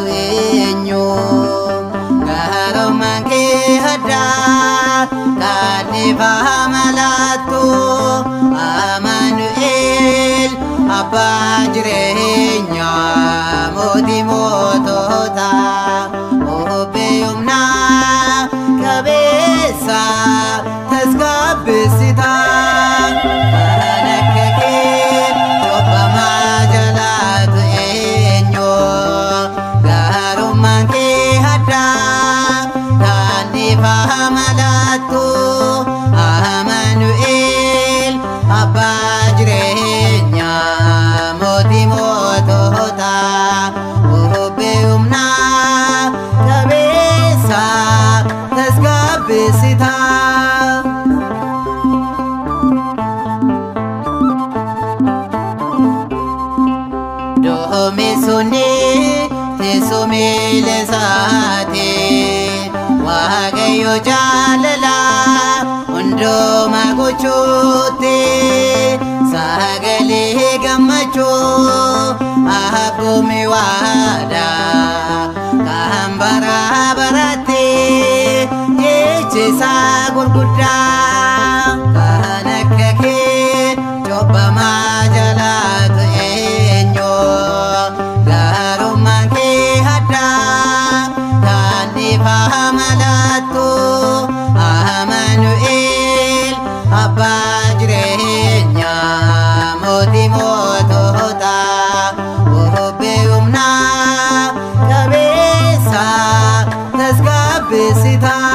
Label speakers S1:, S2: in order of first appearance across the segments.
S1: eenyu garummaan kee addaa kadhiifama laattu Amaanu'eel abbaa jireenyaa mootii moototaa obbee humnaa qabeessa tasgabbeessitaa kan akka kee cobbamaa jalaatu eenyu garummaan kee addaa kadhiifama laattu Amaanu'eel abbaa jireenyaa mootii moototaa obbee humnaa qabeessa tasgabbeessitaa Doomessuuni teessumee lesaate Waaqayyo jaalala hundumaa gochuutti sagalee gammachuu akkuma waadaa kan bara baraatti jechisaa gurguddaa kan akka kee cobbamaa jalaatu eenyu garummaan kee addaa kadhiifama laattu Amaanu'eel abbaa jireenyaa mootii moototaa obbee humnaa qabeessa tasgabbeessitaa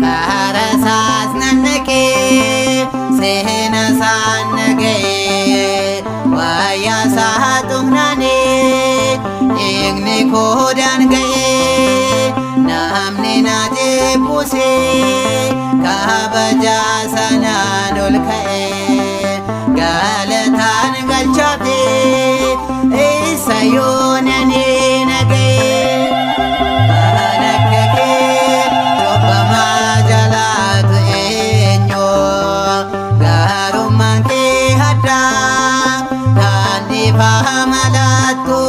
S1: karaa isaas nannaqee seena isaan naga'ee wayyaa isaa tuqnaanee dhiigni koo daanga'ee namni na jeebbusee kabajaa sanaan ol ka'ee galataan galchaafee isa yoonanii naga'ee kan akka kee cobbamaa jalaatu eenyu garummaan kee addaa kadhiifama laattu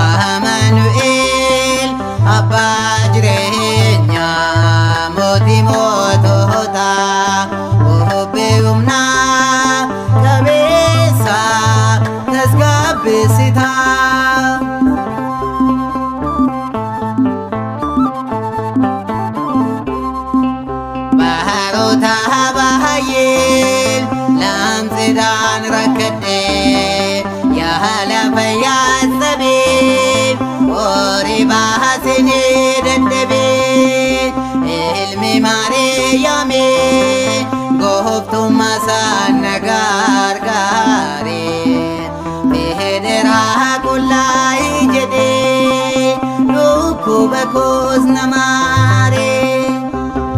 S1: Amaanu'eel abbaa jireenyaa mootii moototaa obbee humnaa qabeessa tasgabbeessitaa baroota baay'een lamsiidhaan rakkadhee yaala fayyaa sabee horii baasinee dadhabee ilmi Maariyaamee gooftummaa isaan na gargaaree federaa qullaa'ii jedhee dhukkuba koos na maaree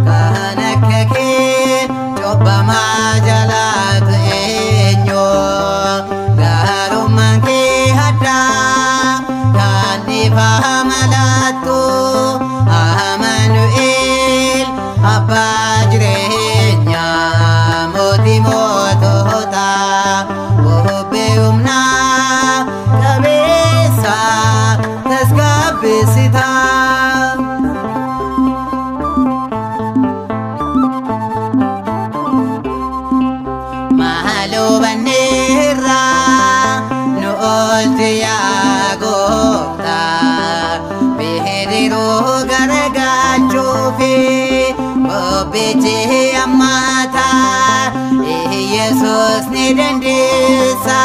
S1: kan akka kee cobbamaa jalaatu eenyu garummaan kee addaa kadhiifama laattu Amaanu'eel abbaa jireenyaa mootii moototaa obbee humnaa qabeessa tasgabbeessitaa maaloo banneerraa nu oolche yaa gooftaa bidiruu garagalchuufi obbichi hammaataa Yesuus ni dandeessa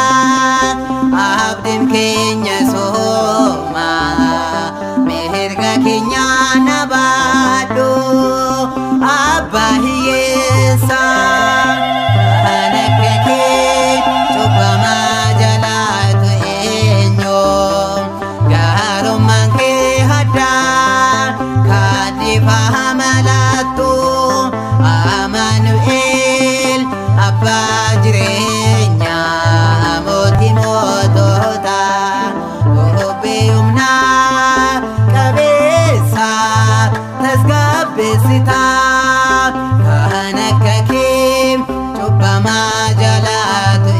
S1: abdiin keenya sooma mirga keenya na baadhu abbaa hiyyeessa kan akka kee cobbamaa jalaatu eenyu garummaan kee addaa kadhiifama laattu Amaanu'eel abbaa jireenyaa mootii moototaa obbee humnaa qabeessa tasgabbeessitaa kan akka kee cobbamaa jalatu